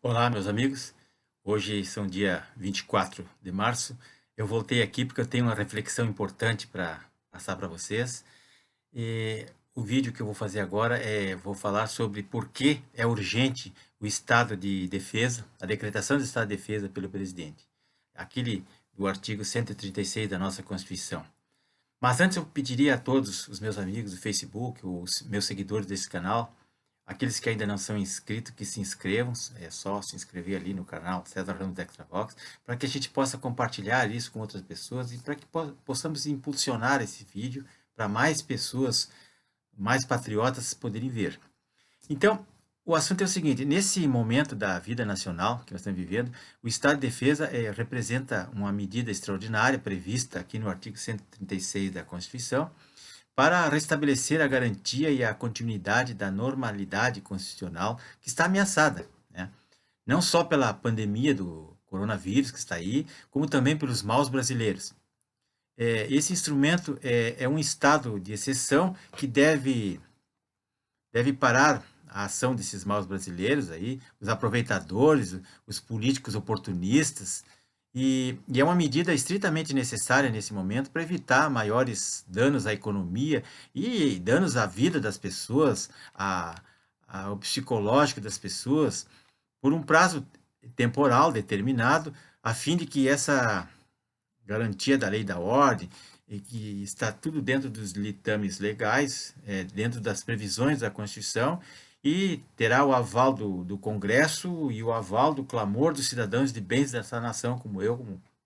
Olá, meus amigos. Hoje são dia 24 de março. Eu voltei aqui porque eu tenho uma reflexão importante para passar para vocês. E o vídeo que eu vou fazer agora vou falar sobre por que é urgente o estado de defesa, a decretação do estado de defesa pelo presidente. Aquele do artigo 136 da nossa Constituição. Mas antes eu pediria a todos os meus amigos do Facebook, os meus seguidores desse canal, aqueles que ainda não são inscritos, que se inscrevam, é só se inscrever ali no canal César Ramos Extravox, para que a gente possa compartilhar isso com outras pessoas e para que possamos impulsionar esse vídeo para mais pessoas, mais patriotas poderem ver. Então, o assunto é o seguinte: nesse momento da vida nacional que nós estamos vivendo, o estado de defesa representa uma medida extraordinária prevista aqui no artigo 136 da Constituição para restabelecer a garantia e a continuidade da normalidade constitucional que está ameaçada, né? Não só pela pandemia do coronavírus que está aí, como também pelos maus brasileiros. Esse instrumento é um estado de exceção que deve parar a ação desses maus brasileiros aí, os aproveitadores, os políticos oportunistas, e é uma medida estritamente necessária nesse momento para evitar maiores danos à economia e danos à vida das pessoas, ao psicológico das pessoas, por um prazo temporal determinado, a fim de que essa garantia da lei e da ordem, e que está tudo dentro dos litames legais, dentro das previsões da Constituição, e terá o aval do Congresso e o aval do clamor dos cidadãos de bens dessa nação, como eu,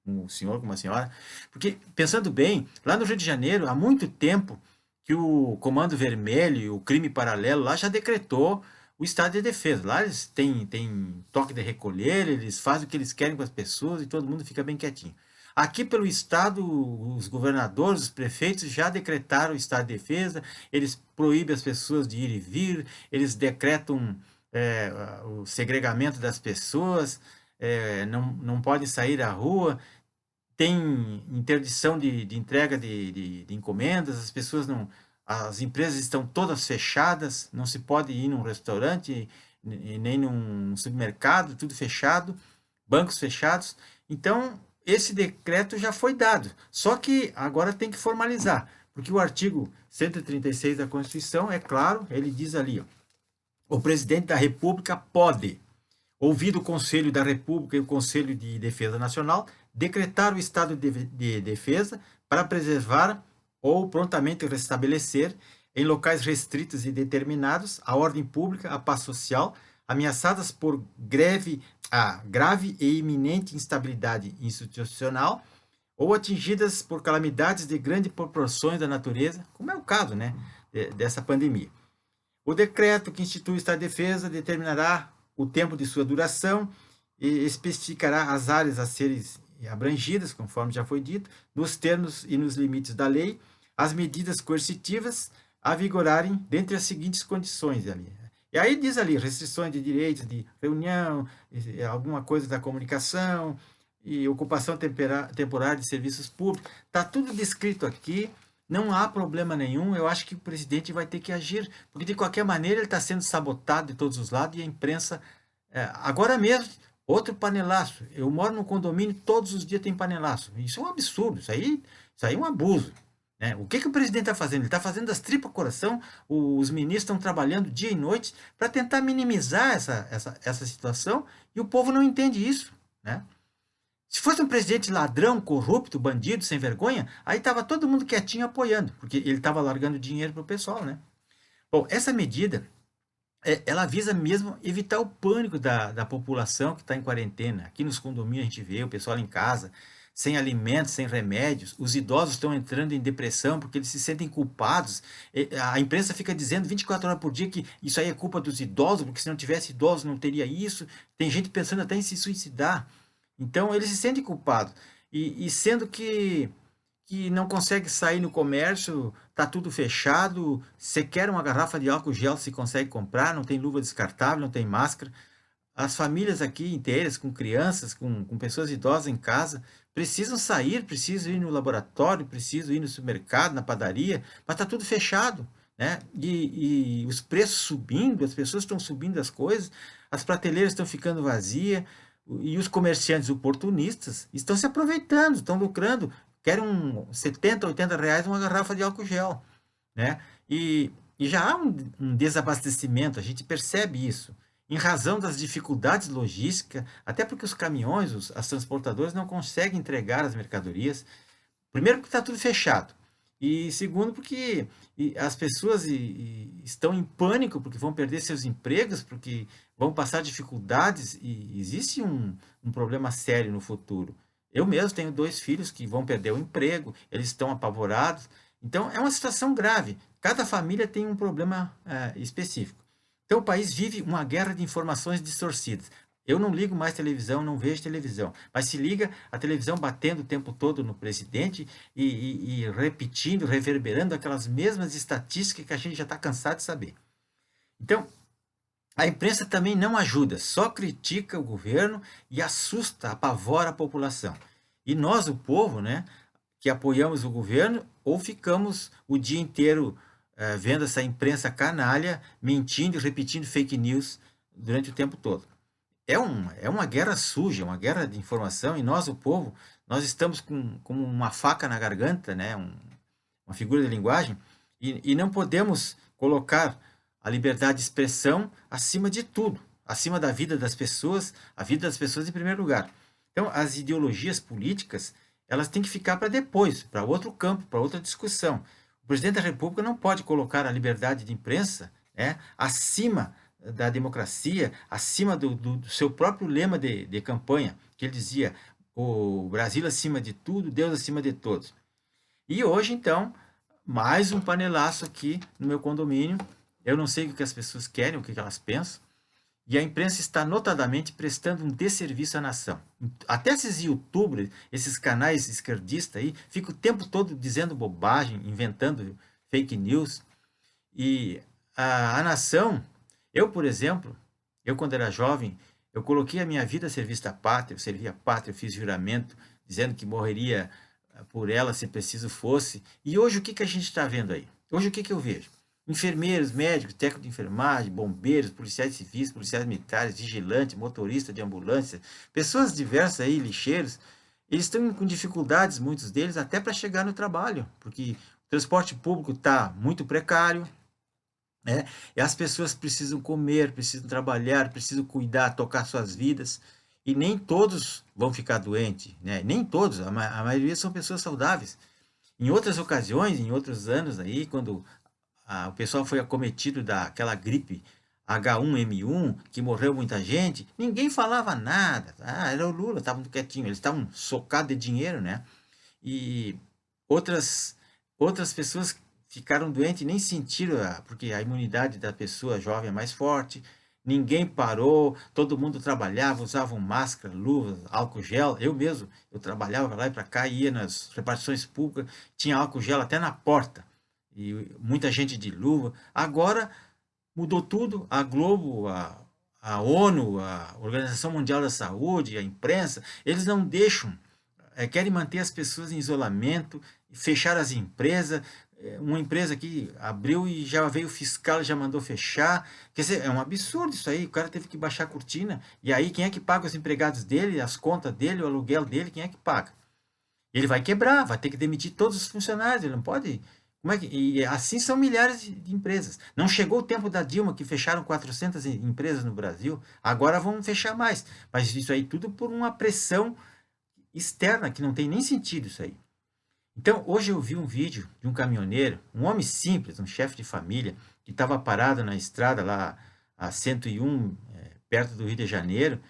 como o senhor, como a senhora. Porque, pensando bem, lá no Rio de Janeiro, há muito tempo que o Comando Vermelho e o crime paralelo lá já decretou o estado de defesa. Lá eles têm toque de recolher, eles fazem o que eles querem com as pessoas e todo mundo fica bem quietinho. Aqui pelo estado, os governadores, os prefeitos já decretaram o estado de defesa, eles proíbem as pessoas de ir e vir, eles decretam o segregamento das pessoas, não podem sair à rua, tem interdição de entrega de encomendas, as pessoas não, as empresas estão todas fechadas, não se pode ir num restaurante nem num supermercado, tudo fechado, bancos fechados. Então, esse decreto já foi dado, só que agora tem que formalizar, porque o artigo 136 da Constituição é claro, ele diz ali, ó, o presidente da República pode, ouvido o Conselho da República e o Conselho de Defesa Nacional, decretar o estado de defesa para preservar ou prontamente restabelecer, em locais restritos e determinados, a ordem pública, a paz social, ameaçadas por grave e iminente instabilidade institucional ou atingidas por calamidades de grandes proporções da natureza, como é o caso, né, dessa pandemia. O decreto que institui o estado de defesa determinará o tempo de sua duração e especificará as áreas a serem abrangidas, conforme já foi dito, nos termos e nos limites da lei, as medidas coercitivas a vigorarem dentre as seguintes condições ali. E aí diz ali, restrições de direitos de reunião, alguma coisa da comunicação, e ocupação temporária de serviços públicos. Está tudo descrito aqui, não há problema nenhum. Eu acho que o presidente vai ter que agir, porque de qualquer maneira ele está sendo sabotado de todos os lados e a imprensa. Agora mesmo, outro panelaço. Eu moro num condomínio, todos os dias tem panelaço. Isso é um absurdo, isso aí é um abuso. Né? O que o presidente está fazendo? Ele está fazendo das tripas coração, os ministros estão trabalhando dia e noite para tentar minimizar essa situação e o povo não entende isso. Né? Se fosse um presidente ladrão, corrupto, bandido, sem vergonha, aí estava todo mundo quietinho apoiando, porque ele estava largando dinheiro para o pessoal, né? Bom, essa medida, ela visa mesmo evitar o pânico da população que está em quarentena. Aqui nos condomínios a gente vê o pessoal em casa, sem alimentos, sem remédios. Os idosos estão entrando em depressão porque eles se sentem culpados. A imprensa fica dizendo 24 horas por dia que isso aí é culpa dos idosos, porque se não tivesse idosos não teria isso. Tem gente pensando até em se suicidar. Então ele se sente culpado. E sendo que não consegue sair no comércio, tá tudo fechado, você quer uma garrafa de álcool gel, se consegue comprar, não tem luva descartável, não tem máscara. As famílias aqui inteiras, com crianças, com pessoas idosas em casa, precisam sair, precisam ir no laboratório, precisam ir no supermercado, na padaria, mas está tudo fechado. né? E os preços subindo, as pessoas estão subindo as coisas, as prateleiras estão ficando vazias, e os comerciantes oportunistas estão se aproveitando, estão lucrando, querem 70, 80 reais uma garrafa de álcool gel, né? E já há um desabastecimento, a gente percebe isso, em razão das dificuldades logísticas, até porque os caminhões, as transportadoras não conseguem entregar as mercadorias. Primeiro, porque está tudo fechado. E segundo, porque as pessoas estão em pânico, porque vão perder seus empregos, porque vão passar dificuldades, e existe um problema sério no futuro. Eu mesmo tenho 2 filhos que vão perder o emprego, eles estão apavorados. Então, é uma situação grave. Cada família tem um problema específico. Então, o país vive uma guerra de informações distorcidas. Eu não ligo mais televisão, não vejo televisão, mas se liga a televisão batendo o tempo todo no presidente e repetindo, reverberando aquelas mesmas estatísticas que a gente já está cansado de saber. Então, a imprensa também não ajuda, só critica o governo e assusta, apavora a população. E nós, o povo, né, que apoiamos o governo, ou ficamos o dia inteiro vendo essa imprensa canalha, mentindo e repetindo fake news durante o tempo todo. É uma guerra suja, uma guerra de informação, e nós, o povo, nós estamos com uma faca na garganta, né? Uma figura de linguagem, e não podemos colocar a liberdade de expressão acima de tudo, acima da vida das pessoas, a vida das pessoas em primeiro lugar. Então, as ideologias políticas, elas têm que ficar para depois, para outro campo, para outra discussão. O presidente da República não pode colocar a liberdade de imprensa, né, acima da democracia, acima do seu próprio lema de campanha, que ele dizia: o Brasil acima de tudo, Deus acima de todos. E hoje, então, mais um panelaço aqui no meu condomínio. Eu não sei o que as pessoas querem, o que elas pensam, e a imprensa está notadamente prestando um desserviço à nação. Até esses youtubers, esses canais esquerdistas aí, ficam o tempo todo dizendo bobagem, inventando fake news. E a nação, eu, por exemplo, eu quando era jovem, eu coloquei a minha vida a serviço da pátria, eu servi a pátria, eu fiz juramento, dizendo que morreria por ela se preciso fosse. E hoje o que a gente está vendo aí? Hoje o que eu vejo? Enfermeiros, médicos, técnicos de enfermagem, bombeiros, policiais civis, policiais militares, vigilantes, motorista de ambulância, pessoas diversas aí, lixeiros, eles estão com dificuldades, muitos deles, até para chegar no trabalho, porque o transporte público está muito precário, né? E as pessoas precisam comer, precisam trabalhar, precisam cuidar, tocar suas vidas, e nem todos vão ficar doentes, né? Nem todos, a maioria são pessoas saudáveis. Em outras ocasiões, em outros anos aí, quando o pessoal foi acometido daquela gripe H1N1, que morreu muita gente, ninguém falava nada. Era o Lula, estavam quietinho, eles estavam socados de dinheiro, né? E outras, outras pessoas ficaram doentes e nem sentiram, porque a imunidade da pessoa jovem é mais forte. Ninguém parou, todo mundo trabalhava, usavam máscara, luvas, álcool gel. Eu mesmo, eu trabalhava lá e para cá, ia nas repartições públicas, tinha álcool gel até na porta. E muita gente de luva. Agora mudou tudo. A Globo, a ONU, a Organização Mundial da Saúde, a imprensa, eles não deixam, querem manter as pessoas em isolamento, fechar as empresas. Uma empresa que abriu e já veio o fiscal e já mandou fechar. Quer dizer, é um absurdo isso aí. O cara teve que baixar a cortina. E aí, quem é que paga os empregados dele, as contas dele, o aluguel dele? Quem é que paga? Ele vai quebrar, vai ter que demitir todos os funcionários. Ele não pode. Como é que... E assim são milhares de empresas. Não chegou o tempo da Dilma, que fecharam 400 empresas no Brasil. Agora vão fechar mais. Mas isso aí tudo por uma pressão externa, que não tem nem sentido isso aí. Então, hoje eu vi um vídeo de um caminhoneiro, um homem simples, um chefe de família, que estava parado na estrada lá a 101, perto do Rio de Janeiro.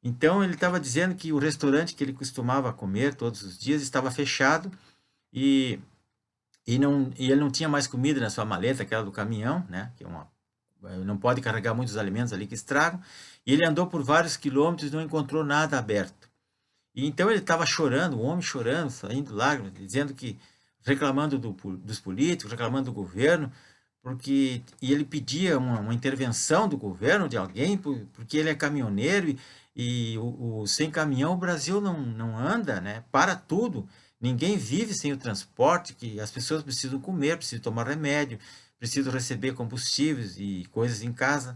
Então, ele estava dizendo que o restaurante que ele costumava comer todos os dias estava fechado, e, e ele não tinha mais comida na sua maleta, aquela do caminhão, né? Que não pode carregar muitos alimentos ali que estragam. E ele andou por vários quilômetros e não encontrou nada aberto. E então ele estava chorando, o homem chorando, saindo lágrimas, dizendo que, reclamando dos políticos, reclamando do governo, e ele pedia uma intervenção do governo, de alguém, porque ele é caminhoneiro, e sem caminhão o Brasil não anda, né? Para tudo. Ninguém vive sem o transporte, que as pessoas precisam comer, precisam tomar remédio, preciso receber combustíveis e coisas em casa.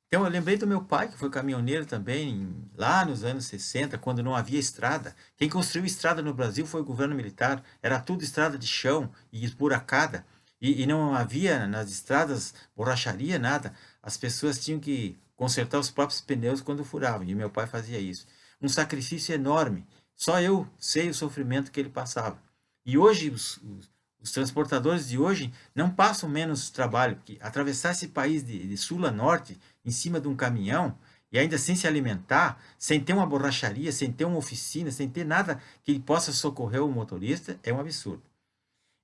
Então, eu lembrei do meu pai, que foi caminhoneiro também, lá nos anos 60, quando não havia estrada. Quem construiu estrada no Brasil foi o governo militar. Era tudo estrada de chão e esburacada. E não havia nas estradas borracharia, nada. As pessoas tinham que consertar os próprios pneus quando furavam. E meu pai fazia isso. Um sacrifício enorme. Só eu sei o sofrimento que ele passava. E hoje, os transportadores de hoje não passam menos trabalho, porque atravessar esse país de sul a norte em cima de um caminhão e ainda sem se alimentar, sem ter uma borracharia, sem ter uma oficina, sem ter nada que possa socorrer o motorista, é um absurdo.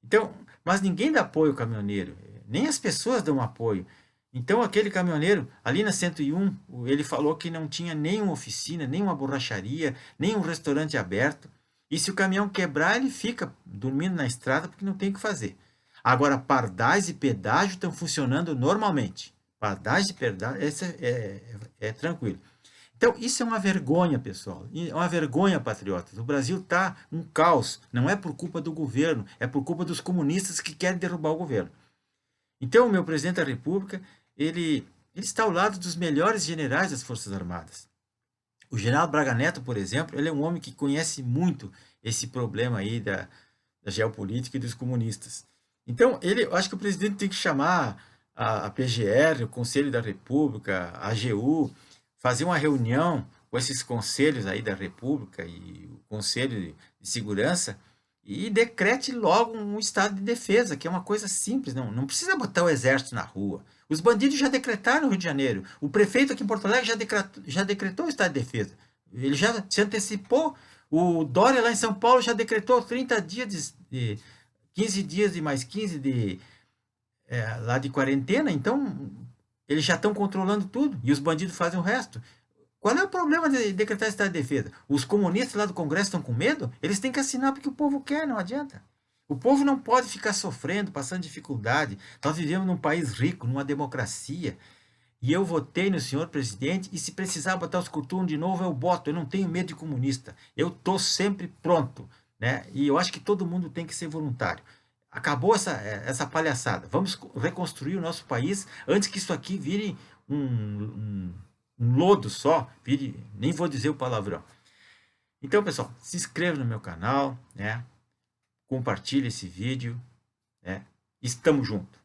Então, mas ninguém dá apoio ao caminhoneiro, nem as pessoas dão apoio. Então, aquele caminhoneiro, ali na 101, ele falou que não tinha nenhuma oficina, nenhuma borracharia, nem um restaurante aberto. E se o caminhão quebrar, ele fica dormindo na estrada porque não tem o que fazer. Agora, pardais e pedágio estão funcionando normalmente. Pardais e pedágio, esse é tranquilo. Então, isso é uma vergonha, pessoal. É uma vergonha, patriotas. O Brasil está um caos. Não é por culpa do governo, é por culpa dos comunistas que querem derrubar o governo. Então, o meu presidente da República, ele está ao lado dos melhores generais das Forças Armadas. O general Braga Neto, por exemplo, ele é um homem que conhece muito esse problema aí da geopolítica e dos comunistas. Então, eu acho que o presidente tem que chamar a PGR, o Conselho da República, a AGU, fazer uma reunião com esses conselhos aí da República e o Conselho de Segurança e decrete logo um estado de defesa, que é uma coisa simples, não precisa botar o exército na rua. Os bandidos já decretaram no Rio de Janeiro. O prefeito aqui em Porto Alegre já decretou o estado de defesa. Ele já se antecipou. O Dória lá em São Paulo já decretou 30 dias 15 dias e mais 15 lá de quarentena. Então, eles já estão controlando tudo e os bandidos fazem o resto. Qual é o problema de decretar estado de defesa? Os comunistas lá do Congresso estão com medo? Eles têm que assinar porque o povo quer, não adianta. O povo não pode ficar sofrendo, passando dificuldade. Nós vivemos num país rico, numa democracia. E eu votei no senhor presidente e se precisar botar os coturnos de novo, eu boto. Eu não tenho medo de comunista. Eu estou sempre pronto. Né? E eu acho que todo mundo tem que ser voluntário. Acabou essa palhaçada. Vamos reconstruir o nosso país antes que isso aqui vire um lodo só. Nem vou dizer o palavrão. Então, pessoal, se inscreva no meu canal, né? Compartilhe esse vídeo. Né? Estamos juntos.